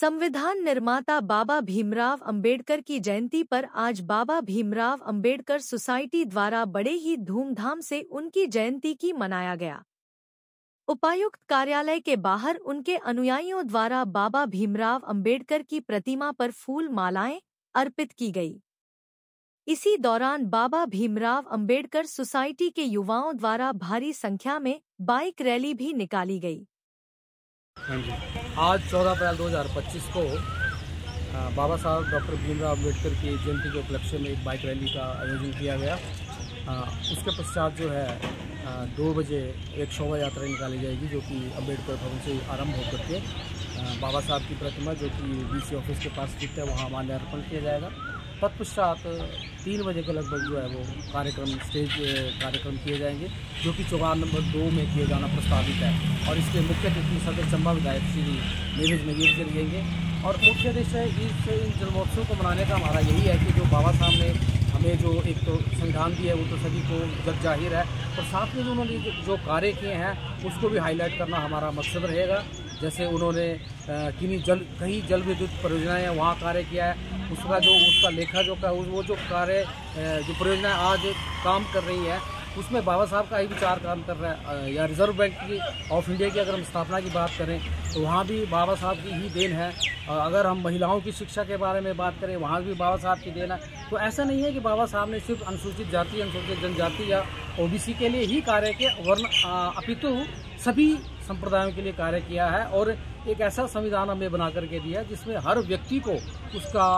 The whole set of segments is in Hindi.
संविधान निर्माता बाबा भीमराव अंबेडकर की जयंती पर आज बाबा भीमराव अंबेडकर सोसाइटी द्वारा बड़े ही धूमधाम से उनकी जयंती की मनाया गया। उपायुक्त कार्यालय के बाहर उनके अनुयायियों द्वारा बाबा भीमराव अंबेडकर की प्रतिमा पर फूल मालाएं अर्पित की गई। इसी दौरान बाबा भीमराव अंबेडकर सोसाइटी के युवाओं द्वारा भारी संख्या में बाइक रैली भी निकाली गई। आज 14 अप्रैल 2025 को बाबा साहब डॉक्टर भीमराव अंबेडकर की जयंती के उपलक्ष्य में एक बाइक रैली का आयोजन किया गया। उसके पश्चात जो है 2 बजे एक शोभा यात्रा निकाली जाएगी, जो कि अंबेडकर भवन से आरंभ होकर के बाबा साहब की प्रतिमा जो कि डीसी ऑफिस के पास स्थित है वहाँ माल्यार्पण किया जाएगा। तत्पश्चात 3 बजे के लगभग जो है वो स्टेज कार्यक्रम किए जाएंगे, जो कि चौगान नंबर 2 में किए जाना प्रस्तावित है। और इसके मुख्य अतिथि सदर चंबा विधायक श्री नीरज नगीर जी रहेंगे। और मुख्य उद्देश्य इन जन्मोत्सव को मनाने का हमारा यही है कि जो बाबा साहब ने हमें जो एक तो संविधान दिया है वो तो सभी को जग जाहिर है, और साथ में जो उन्होंने जो कार्य किए हैं उसको भी हाईलाइट करना हमारा मकसद रहेगा। जैसे उन्होंने कहीं जल विद्युत परियोजनाएँ वहाँ कार्य किया है, उसका लेखा जोखा वो जो कार्य जो परियोजनाएँ आज काम कर रही है उसमें बाबा साहब का ही विचार काम कर रहा है। या रिजर्व बैंक ऑफ इंडिया की अगर हम स्थापना की बात करें तो वहाँ भी बाबा साहब की ही देन है। अगर हम महिलाओं की शिक्षा के बारे में बात करें वहाँ भी बाबा साहब की देन है। तो ऐसा नहीं है कि बाबा साहब ने सिर्फ अनुसूचित जाति, अनुसूचित जनजाति या ओबीसी के लिए ही कार्य किया, वरन अपितु सभी संप्रदायों के लिए कार्य किया है। और एक ऐसा संविधान हमें बना करके दिया जिसमें हर व्यक्ति को उसका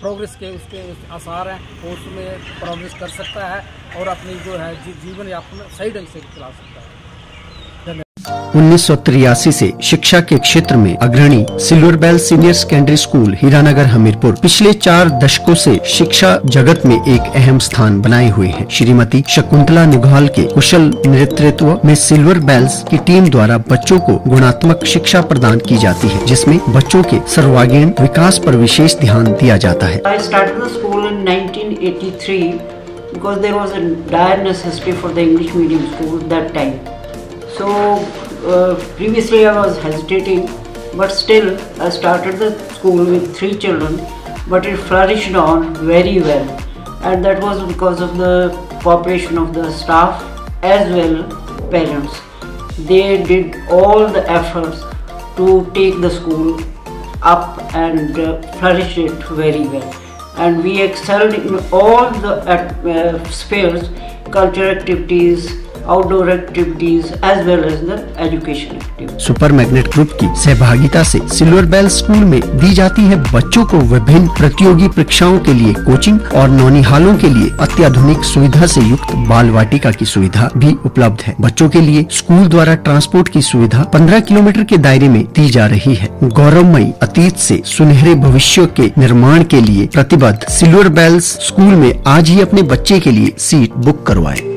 प्रोग्रेस के उसके आसार हैं, वो उसमें प्रोग्रेस कर सकता है और अपनी जो है जीवन यापन सही ढंग से चला सकता है। 1983 से शिक्षा के क्षेत्र में अग्रणी silver bell senior secondary school Hiranagar Hamirpur पिछले 4 दशकों से शिक्षा जगत में एक अहम स्थान बनाए हुए है। श्रीमती शकुंतला निघाल के कुशल नेतृत्व में सिल्वर बेल्स की टीम द्वारा बच्चों को गुणात्मक शिक्षा प्रदान की जाती है, जिसमें बच्चों के सर्वांगीण विकास पर विशेष ध्यान दिया जाता है। I started the school in 1983 because there was a dire necessity for the English medium school that time. So previously I was hesitating, but still I started the school with 3 children, but it flourished on very well, and that was because of the cooperation of the staff as well parents. They did all the efforts to take the school up and flourish it very well, and we excelled in all the spheres, cultural activities, outdoor activities as well as the education activities. Super magnet group की सहभागिता से सिल्वर बेल स्कूल में दी जाती है बच्चों को विभिन्न प्रतियोगी परीक्षाओं के लिए कोचिंग, और नौनिहालों के लिए अत्याधुनिक सुविधा से युक्त बाल वाटिका की सुविधा भी उपलब्ध है। बच्चों के लिए स्कूल द्वारा ट्रांसपोर्ट की सुविधा 15 किलोमीटर के दायरे में दी जा रही है। गौरवमयी अतीत से सुनहरे भविष्य के निर्माण के लिए प्रतिबद्ध सिल्वर बेल्स स्कूल में आज ही अपने बच्चे के लिए सीट बुक करवाएं।